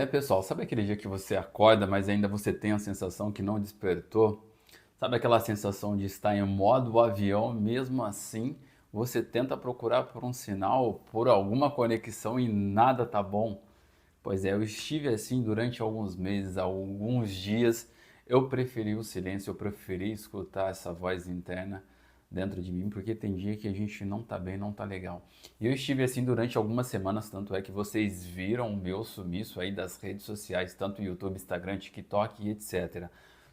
Pessoal, sabe aquele dia que você acorda, mas ainda você tem a sensação que não despertou? Sabe aquela sensação de estar em modo avião, mesmo assim, você tenta procurar por um sinal, por alguma conexão e nada tá bom? Pois é, eu estive assim durante alguns meses, alguns dias. Eu preferi o silêncio, eu preferi escutar essa voz interna dentro de mim, porque tem dia que a gente não tá bem, não tá legal. E eu estive assim durante algumas semanas, tanto é que vocês viram o meu sumiço aí das redes sociais, tanto YouTube, Instagram, TikTok e etc.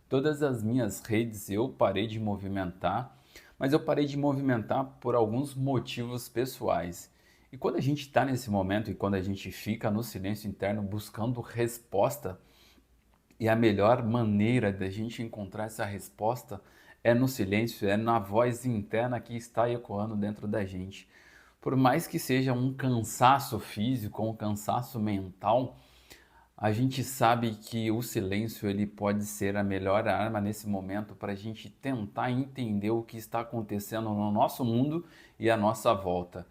Todas as minhas redes eu parei de movimentar, mas eu parei de movimentar por alguns motivos pessoais. E quando a gente está nesse momento e quando a gente fica no silêncio interno buscando resposta, e a melhor maneira da gente encontrar essa resposta é no silêncio, é na voz interna que está ecoando dentro da gente. Por mais que seja um cansaço físico, um cansaço mental, a gente sabe que o silêncio ele pode ser a melhor arma nesse momento para a gente tentar entender o que está acontecendo no nosso mundo e à nossa volta.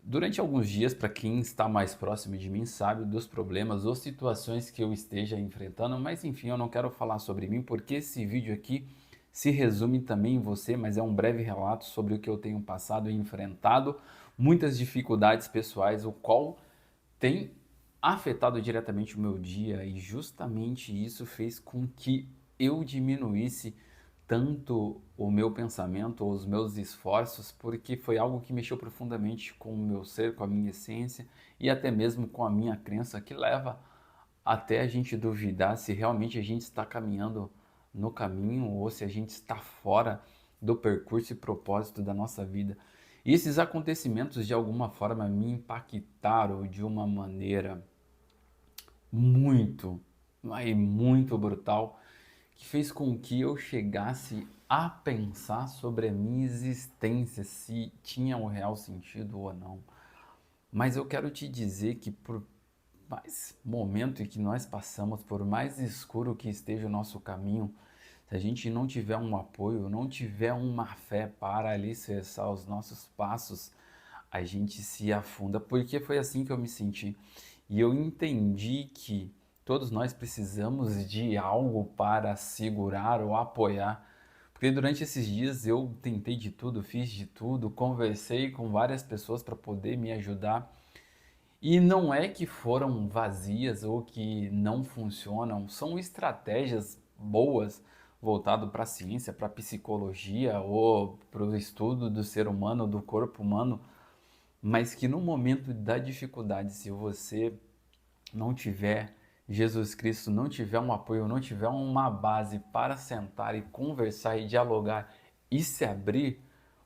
Durante alguns dias, para quem está mais próximo de mim, sabe dos problemas ou situações que eu esteja enfrentando, mas enfim, eu não quero falar sobre mim porque esse vídeo aqui se resume também em você, mas é um breve relato sobre o que eu tenho passado e enfrentado, muitas dificuldades pessoais, o qual tem afetado diretamente o meu dia e justamente isso fez com que eu diminuísse tanto o meu pensamento ou os meus esforços, porque foi algo que mexeu profundamente com o meu ser, com a minha essência e até mesmo com a minha crença, que leva até a gente duvidar se realmente a gente está caminhando no caminho ou se a gente está fora do percurso e propósito da nossa vida. E esses acontecimentos de alguma forma me impactaram de uma maneira muito, mas muito brutal, que fez com que eu chegasse a pensar sobre a minha existência, se tinha um real sentido ou não. Mas eu quero te dizer que por mais momento em que nós passamos, por mais escuro que esteja o nosso caminho, se a gente não tiver um apoio, não tiver uma fé para alicerçar os nossos passos, a gente se afunda, porque foi assim que eu me senti. E eu entendi que todos nós precisamos de algo para segurar ou apoiar. Porque durante esses dias eu tentei de tudo, fiz de tudo, conversei com várias pessoas para poder me ajudar. E não é que foram vazias ou que não funcionam, são estratégias boas voltado para a ciência, para a psicologia ou para o estudo do ser humano, do corpo humano, mas que no momento da dificuldade, se você não tiver Jesus Cristo, não tiver um apoio, não tiver uma base para sentar e conversar e dialogar e se abrir,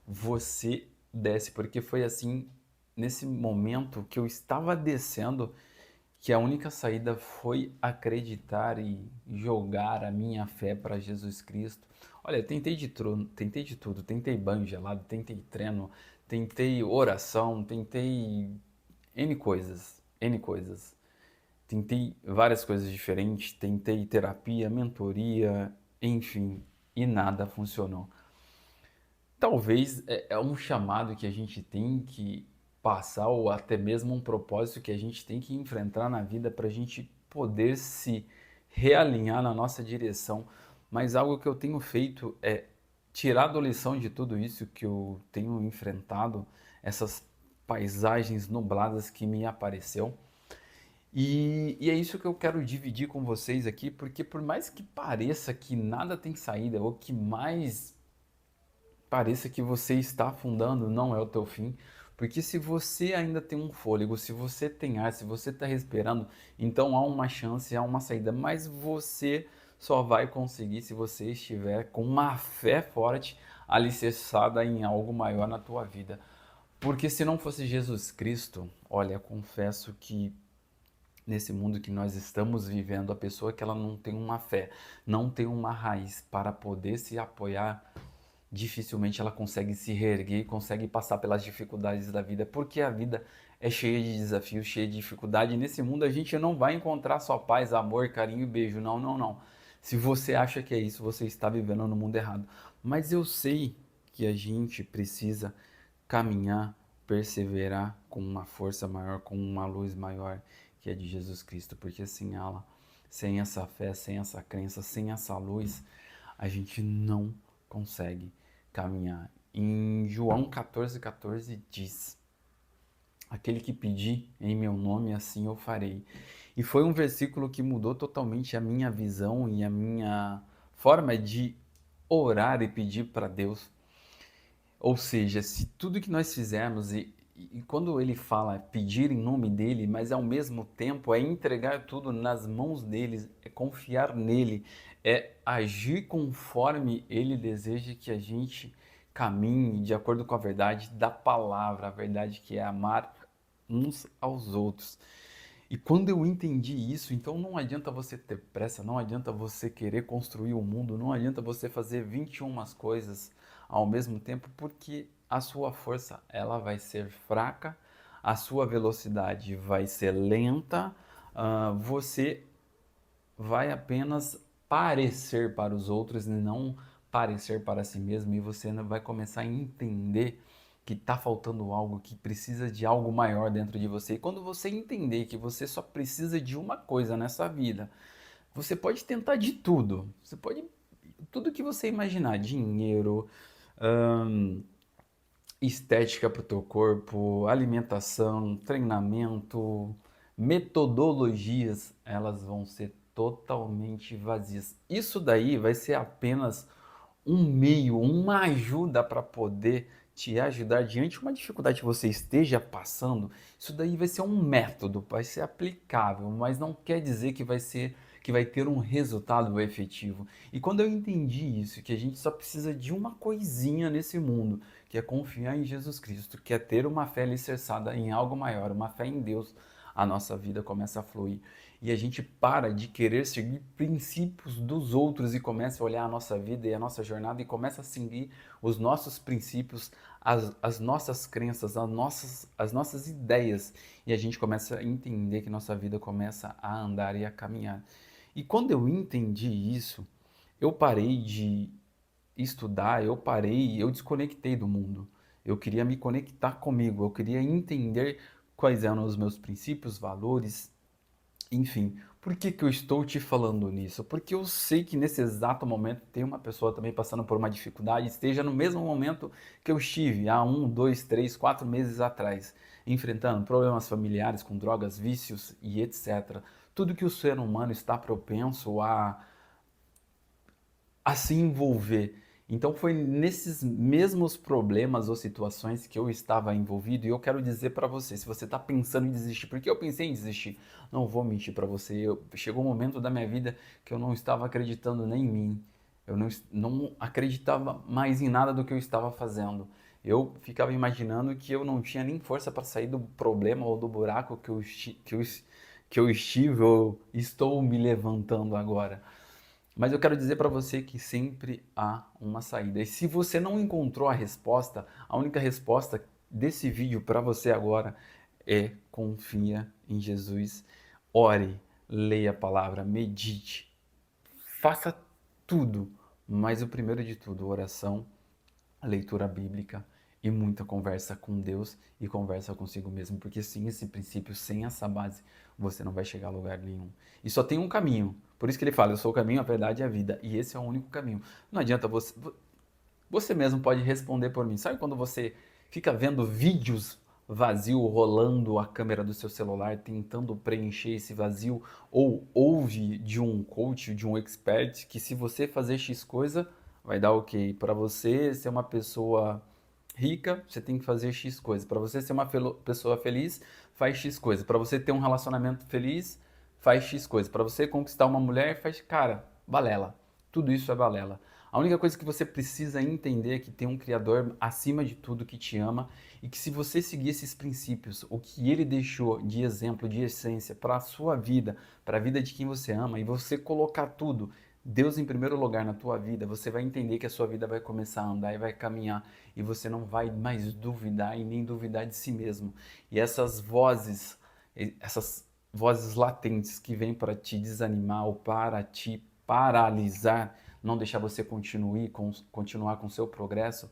você desce, porque foi assim nesse momento que eu estava descendo que a única saída foi acreditar e jogar a minha fé para Jesus Cristo. Olha, tentei de tudo, tentei banho gelado, tentei treino, tentei oração, tentei N coisas, N coisas. Tentei várias coisas diferentes, tentei terapia, mentoria, enfim, e nada funcionou. Talvez é um chamado que a gente tem que passar, ou até mesmo um propósito que a gente tem que enfrentar na vida para a gente poder se realinhar na nossa direção. Mas algo que eu tenho feito é tirar a lição de tudo isso que eu tenho enfrentado, essas paisagens nubladas que me apareceu. E é isso que eu quero dividir com vocês aqui, porque por mais que pareça que nada tem saída, ou que mais pareça que você está afundando, não é o teu fim. Porque se você ainda tem um fôlego, se você tem ar, se você está respirando, então há uma chance, há uma saída. Mas você só vai conseguir se você estiver com uma fé forte, alicerçada em algo maior na tua vida. Porque se não fosse Jesus Cristo, olha, confesso que nesse mundo que nós estamos vivendo, a pessoa que ela não tem uma fé, não tem uma raiz para poder se apoiar, dificilmente ela consegue se reerguer e consegue passar pelas dificuldades da vida, porque a vida é cheia de desafios, cheia de dificuldade. E nesse mundo a gente não vai encontrar só paz, amor, carinho e beijo. Não, não, não. Se você acha que é isso, você está vivendo no mundo errado. Mas eu sei que a gente precisa caminhar, perseverar com uma força maior, com uma luz maior. que é de Jesus Cristo, porque sem ela, sem essa fé, sem essa crença, sem essa luz, a gente não consegue caminhar. Em João 14,14 diz: aquele que pedir em meu nome, assim eu farei. E foi um versículo que mudou totalmente a minha visão e a minha forma de orar e pedir para Deus. Ou seja, se tudo que nós fizermos, e quando ele fala pedir em nome dele, mas ao mesmo tempo é entregar tudo nas mãos dele, é confiar nele, é agir conforme ele deseja que a gente caminhe de acordo com a verdade da palavra, a verdade que é amar uns aos outros. E quando eu entendi isso, então não adianta você ter pressa, não adianta você querer construir o mundo, não adianta você fazer 21 coisas ao mesmo tempo, porque a sua força ela vai ser fraca, a sua velocidade vai ser lenta, você vai apenas parecer para os outros e não parecer para si mesmo, e você vai começar a entender que está faltando algo, que precisa de algo maior dentro de você. E quando você entender que você só precisa de uma coisa nessa vida, você pode tentar de tudo. Você pode tudo que você imaginar, dinheiro, hum, estética para o teu corpo, alimentação, treinamento, metodologias, elas vão ser totalmente vazias. Isso daí vai ser apenas um meio, uma ajuda para poder te ajudar diante de uma dificuldade que você esteja passando. Isso daí vai ser um método, vai ser aplicável, mas não quer dizer que vai ter um resultado efetivo. E quando eu entendi isso, que a gente só precisa de uma coisinha nesse mundo, que é confiar em Jesus Cristo, que é ter uma fé alicerçada em algo maior, uma fé em Deus, a nossa vida começa a fluir. E a gente para de querer seguir princípios dos outros e começa a olhar a nossa vida e a nossa jornada e começa a seguir os nossos princípios, as nossas crenças, as nossas ideias. E a gente começa a entender que nossa vida começa a andar e a caminhar. E quando eu entendi isso, eu parei de estudar, eu desconectei do mundo. Eu queria me conectar comigo, eu queria entender quais eram os meus princípios, valores, enfim. Por que que eu estou te falando nisso? Porque eu sei que nesse exato momento tem uma pessoa também passando por uma dificuldade, esteja no mesmo momento que eu estive há 1, 2, 3, 4 meses atrás, enfrentando problemas familiares com drogas, vícios e etc. Tudo que o ser humano está propenso a se envolver. Então foi nesses mesmos problemas ou situações que eu estava envolvido e eu quero dizer para você, se você está pensando em desistir, porque eu pensei em desistir, não vou mentir para você, chegou um momento da minha vida que eu não estava acreditando nem em mim, eu não acreditava mais em nada do que eu estava fazendo. Eu ficava imaginando que eu não tinha nem força para sair do problema ou do buraco que eu estive ou estou me levantando agora. Mas eu quero dizer para você que sempre há uma saída. E se você não encontrou a resposta, a única resposta desse vídeo para você agora é confia em Jesus. Ore, leia a palavra, medite, faça tudo. Mas o primeiro de tudo, oração, a leitura bíblica e muita conversa com Deus e conversa consigo mesmo, porque sem esse princípio, sem essa base, você não vai chegar a lugar nenhum. E só tem um caminho. Por isso que ele fala: eu sou o caminho, a verdade e a vida. E esse é o único caminho. Não adianta você mesmo pode responder por mim. Sabe quando você fica vendo vídeos vazio rolando a câmera do seu celular, tentando preencher esse vazio, ou ouve de um coach, de um expert, que se você fazer X coisa, vai dar ok. Para você ser uma pessoa rica, você tem que fazer X coisa. Para você ser uma pessoa feliz, faz X coisa. Para você ter um relacionamento feliz, faz X coisa. Para você conquistar uma mulher, faz, cara, balela. Tudo isso é balela. A única coisa que você precisa entender é que tem um Criador acima de tudo que te ama e que se você seguir esses princípios, o que ele deixou de exemplo, de essência para a sua vida, para a vida de quem você ama, e você colocar tudo, Deus em primeiro lugar na tua vida, você vai entender que a sua vida vai começar a andar e vai caminhar e você não vai mais duvidar e nem duvidar de si mesmo. E essas vozes latentes que vêm para te desanimar ou para te paralisar, não deixar você continuar com o seu progresso,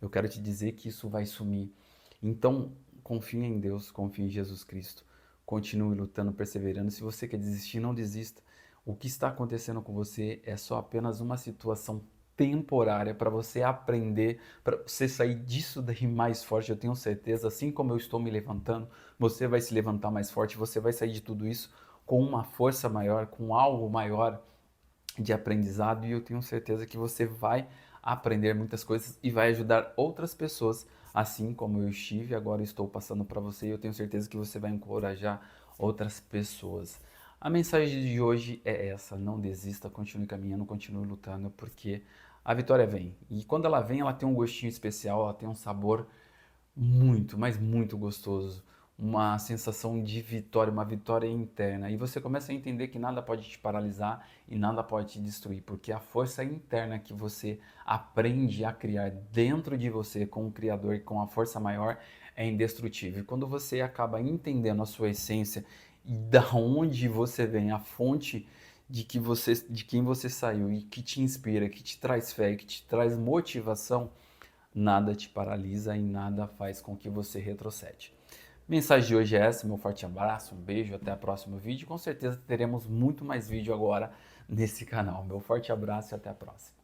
eu quero te dizer que isso vai sumir. Então, confia em Deus, confia em Jesus Cristo. continue lutando, perseverando. Se você quer desistir, não desista. O que está acontecendo com você é só apenas uma situação temporária para você aprender, para você sair disso daí mais forte. Eu tenho certeza, assim como eu estou me levantando, você vai se levantar mais forte, você vai sair de tudo isso com uma força maior, com algo maior de aprendizado, e eu tenho certeza que você vai aprender muitas coisas e vai ajudar outras pessoas, assim como eu estive, agora estou passando para você, e eu tenho certeza que você vai encorajar outras pessoas. A mensagem de hoje é essa: não desista, continue caminhando, continue lutando, porque a vitória vem. E quando ela vem, ela tem um gostinho especial, ela tem um sabor muito, mas muito gostoso. Uma sensação de vitória, uma vitória interna. E você começa a entender que nada pode te paralisar e nada pode te destruir, porque a força interna que você aprende a criar dentro de você com o Criador e com a força maior é indestrutível. E quando você acaba entendendo a sua essência e da onde você vem, a fonte de quem você saiu e que te inspira, que te traz fé, que te traz motivação, nada te paralisa e nada faz com que você retrocede. Mensagem de hoje é essa, meu forte abraço, um beijo, até o próximo vídeo. Com certeza teremos muito mais vídeo agora nesse canal. Meu forte abraço e até a próxima.